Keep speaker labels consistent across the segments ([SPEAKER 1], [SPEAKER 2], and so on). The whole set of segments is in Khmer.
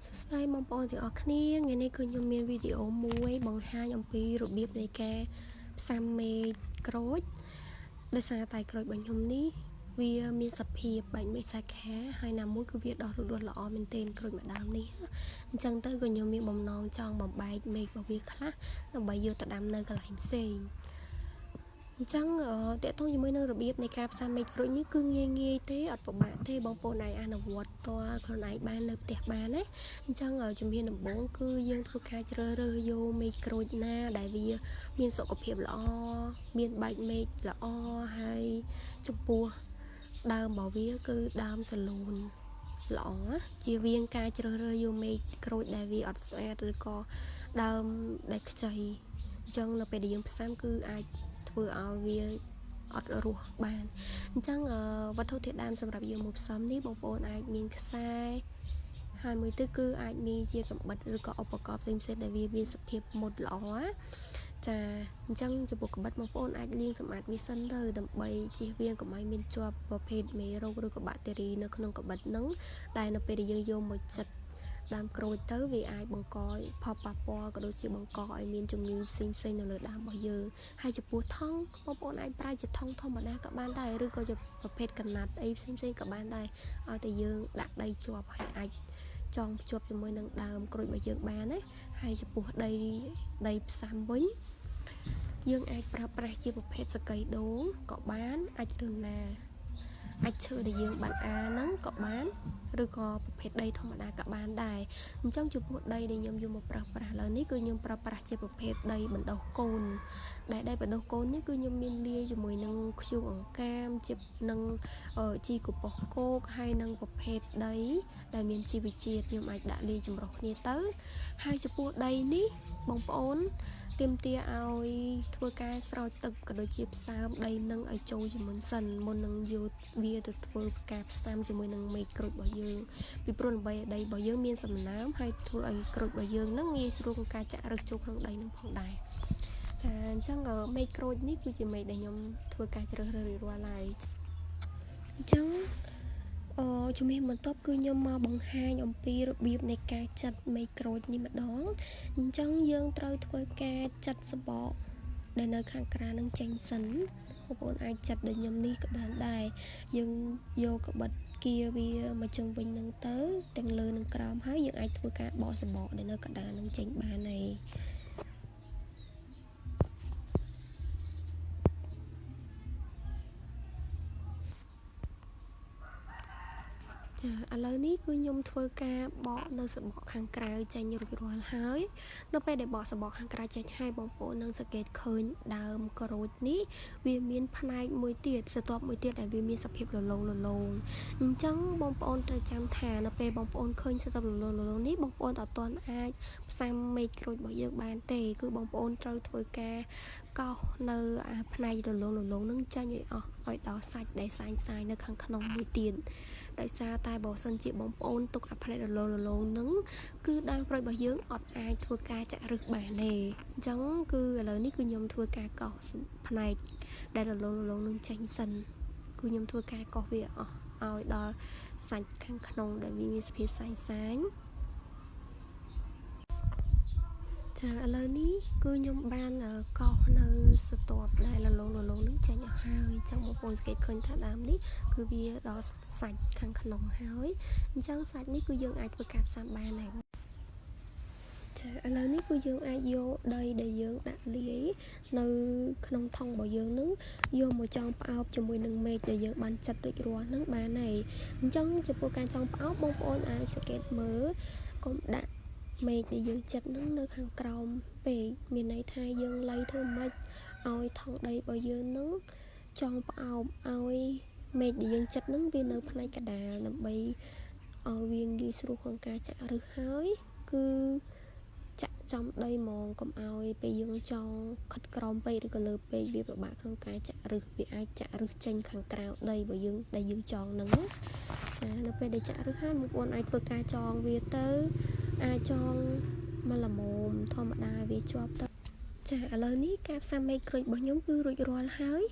[SPEAKER 1] សួស្តីបងប្អូនទាំងអស់គ្នាថ្ងៃនេះគឺខ្ញុំមានវីដេអូមួយបង្ហាញអំពីរបៀបនៃការផ្សាំមេឃក្រូចដោយសារតែក្រូចរបស់ខ្ញុំនេះវាមានសភាពបែកមេឃសាខាហើយណាមួយគឺវាដុះលូតលាស់ល្អមែនទែនក្រូចម្ដងនេះអញ្ចឹងទៅក៏ខ្ញុំមានបំណងចង់បំបែកមេឃរបស់វាខ្លះដើម្បីយកទៅដាំនៅកន្លែងផ្សេងអញ្ចឹងតើតើជាមួយនឹងរបៀបនៃការផ្សាំមេឃក្រូចនេះគឺងាយទេអត់ពិបាកទេបងប្អូនអាចអនុវត្តតខ្លួនឯងបាននៅផ្ទះបានណាអញ្ចឹងជំហានដំបូងគឺយើងធ្វើការជ្រើសរើសយកមេឃក្រូចណាដែលវាមានសុខភាពល្អមានបែកមេឃល្អហើយចំពោះដើមរបស់វាគឺដើមសលូនល្អជៀសវាងការជ្រើសរើសយកមេឃក្រូចដែលវាអត់ស្អាតឬក៏ដើមដែលខ្ចីអញ្ចឹងនៅពេលដែលយើងផ្សាំគឺអាចធ្វើឲ្យវាអត់រស់បានអញ្ចឹងវត្ថុធាតុដើមសម្រាប់យើងមកផ្សំនេះបងប្អូនអាចមានខ្សែហើយមួយទៀតគឺអាចមានជាកាំបិតឬក៏ឧបករណ៍ផ្សេងៗដែលវាមានសភាពមុតល្អចាអញ្ចឹងចំពោះកាំបិតបងប្អូនអាចលាងសម្អាតវាសិនទៅដើម្បីជៀសវាងកុំឲ្យមានជាប់ប្រភេទមេរោគឬក៏បាក់តេរីនៅក្នុងកាំបិតហ្នឹងដែលនៅពេលដែលយើងយកមកចិតដើមក្រូចទៅវាអាចបង្កផលប៉ះពាល់ក៏ដូចជាបង្កឲ្យមានជំងឺផ្សេងៗនៅលើដើមរបស់យើងហើយចំពោះថង់បងប្អូនអាចប្រើជាថង់ធម្មតាក៏បានដែរឬក៏ជាប្រភេទកណាត់អីផ្សេងៗក៏បានដែរឲ្យតែយើងដាក់ដីជាប់ហើយអាចចងភ្ជាប់ជាមួយនឹងដើមក្រូចរបស់យើងបានណាហើយចំពោះដីផ្សាំវិញយើងអាចប្រើប្រាស់ជាប្រភេទសកៃដូងក៏បានអាចឬណាអាចឈើដែលយើងបានហ្នឹងក៏បានឬក៏ប្រភេទដីធម្មតាក៏បានដែរអញ្ចឹងចំពោះដីដែលខ្ញុំយកមកប្រើប្រាស់ឥឡូវនេះគឺខ្ញុំប្រើប្រាស់ជាប្រភេទដីបណ្ដុះកូនដែលដីបណ្ដុះកូននេះគឺខ្ញុំមានលាយជាមួយនឹងធ្យូងអង្កាមជានឹងជីកប៉ុសគោកហើយនឹងប្រភេទដីដែលមានជីវជាតិខ្ញុំអាចដាក់លាយចម្រុះគ្នាទៅហើយចំពោះដីនេះបងប្អូនទាមទារឲ្យធ្វើការស្រោចទឹកក៏ដូចជាផ្សើមដីនឹងឲ្យចូលជាមុនសិនមុននឹងយកវាទៅធ្វើការផ្សំជាមួយនឹងមេឃក្រូចរបស់យើងពីព្រោះដើម្បីឲ្យដីរបស់យើងមានសំណើមហើយធ្វើឲ្យក្រូចរបស់យើងនឹងងាយស្រួលក្នុងការចាក់ឫសចូលក្នុងដីនឹងផងដែរចាអញ្ចឹងមេឃក្រូចនេះគឺជាមេឃដែលខ្ញុំធ្វើការជ្រើសរើសរៀបរាល់ហើយអញ្ចឹងជំនាញបន្ទាប់គឺខ្ញុំមកបង្ហាញអំពីរបៀបនៃការចាត់មេឃក្រូចនេះម្ដងអញ្ចឹងយើងត្រូវធ្វើការចាត់សបកដែលនៅខាងក្រៅនឹងចេញសិនបងប្អូនអាចចាត់ដូចខ្ញុំនេះក៏បានដែរយើងយកកាបិតគៀវាមកជុំវិញនឹងទៅទាំងលើនិងក្រោមហើយយើងអាចធ្វើការបកសបកដែលនៅកណ្ដាលនឹងចេញបានហើយចាឥឡូវនេះគឺខ្ញុំធ្វើការបកនៅសបកខាងក្រៅចេញរួចរាល់ហើយនៅពេលដែលបកសបកខាងក្រៅចេញហើយបងប្អូននឹងសង្កេតឃើញដើមក្រូចនេះវាមានផ្នែកមួយទៀតស្រទាប់មួយទៀតដែលវាមានសភាពលលោងអញ្ចឹងបងប្អូនត្រូវចាំថានៅពេលបងប្អូនឃើញស្រទាប់លលោងនេះបងប្អូនអត់ទាន់អាចផ្សាំមេឃក្រូចរបស់យើងបានទេគឺបងប្អូនត្រូវធ្វើការកោសនៅផ្នែករលោងនឹងចេញឲ្យអស់ឲ្យដល់សាច់ដែលសាយនៅខាងក្នុងមួយទៀតដោយសារតែបើសិនជាបងប្អូនទុកអាផ្នែករលោងនឹងគឺដើមក្រូចរបស់យើងអត់អាចធ្វើការចាក់ឫសបានទេអញ្ចឹងគឺឥឡូវនេះគឺខ្ញុំធ្វើការកោសផ្នែកដែលរលោងនឹងចេញសិនគឺខ្ញុំធ្វើការកោសវាអស់ឲ្យដល់សាច់ខាងក្នុងដែលវាមានសភាពសាញចាឥឡូវនេះគឺខ្ញុំបានកោសនៅស្រទាប់ដែលរលោងនឹងចេញអស់ហើយអញ្ចឹងបងប្អូនសង្កេតឃើញថាដើមនេះគឺវាដល់សាច់ខាងក្នុងហើយអញ្ចឹងសាច់នេះគឺយើងអាចធ្វើការផ្សំបានហើយចាឥឡូវនេះគឺយើងអាចយកដីដែលយើងដាក់លាយនៅក្នុងថង់របស់យើងនឹងយកមកចងផ្អោបជាមួយនឹងមេឃដែលយើងបានចាត់រួចរាល់នឹងបានហើយអញ្ចឹងចំពោះការចងផ្អោបបងប្អូនអាចសង្កេតមើលកុំដាក់មេឃដែលយើងចាត់នឹងនៅខាងក្រោមពេកមានន័យថាយើងលៃធ្វើម៉េចឲ្យថង់ដីរបស់យើងនឹងចងផ្អោបឲ្យមេឃដែលយើងចាត់នឹងវានៅផ្នែកកណ្ដាលដើម្បីឲ្យវាងាយស្រួលក្នុងការចាក់ឫសហើយគឺចាក់ចំដីហ្មងកុំឲ្យពេលយើងចង់ខិតក្រោមពេកឬក៏លើពេកវាពិបាកក្នុងការចាក់ឫសវាអាចចាក់ឫសចេញខាងក្រៅដីរបស់យើងដែលយើងចងហ្នឹងចានៅពេលដែលចាក់ឫសហើយបងប្អូនអាចធ្វើការចងវាទៅអាចចងមកល្មមធម្មតាវាជាប់ទៅចាឥឡូវនេះការផ្សំមេឃក្រូចរបស់ខ្ញុំគឺរួចរាល់ហើយ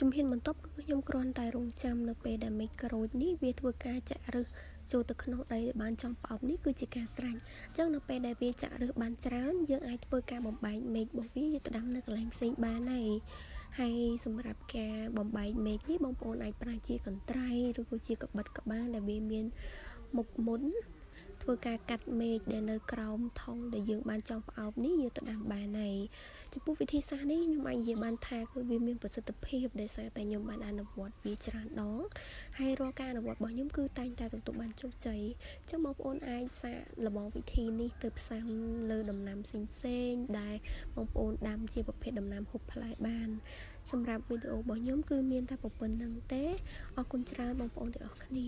[SPEAKER 1] ជំហានបន្ទាប់គឺខ្ញុំគ្រាន់តែរង់ចាំនៅពេលដែលមេឃក្រូចនេះវាធ្វើការចាក់ឫស ចូលទៅក្នុងដីដែលបានចំផ្អោបនេះគឺជាការស្រេចអញ្ចឹងនៅពេលដែលវាចាក់ឬសបានច្រើនយើងអាចធ្វើការបំបែកមែករបស់វាទៅដាំនៅកន្លែងផ្សេងបានហើយសម្រាប់ការបំបែកមែកនេះបងប្អូនអាចប្រើជាកន្ត្រៃឬក៏ជាកាបិតក៏បានដែលវាមានមុខមុនធ្វើការកាត់មែកដែលនៅក្រោមថង់ដែលយើងបានចង់ផ្អោបនេះយកទៅដាំបានហើយចំពោះវិធីសាស្ត្រនេះខ្ញុំអាចនិយាយបានថាគឺវាមានប្រសិទ្ធភាពដោយសារតែខ្ញុំបានអនុវត្តវាច្រើនដងហើយរាល់ការអនុវត្តរបស់ខ្ញុំគឺតែងតែទទួលបានជោគជ័យអញ្ចឹងបងប្អូនអាចសាកល្បងវិធីនេះទៅផ្សំលើដំណាំផ្សេងៗដែលបងប្អូនដាំជាប្រភេទដំណាំហូបផ្លែបានសម្រាប់វីដេអូរបស់ខ្ញុំគឺមានតែប៉ុណ្្នឹងទេអរគុណច្រើនបងប្អូនទាំងអស់គ្នា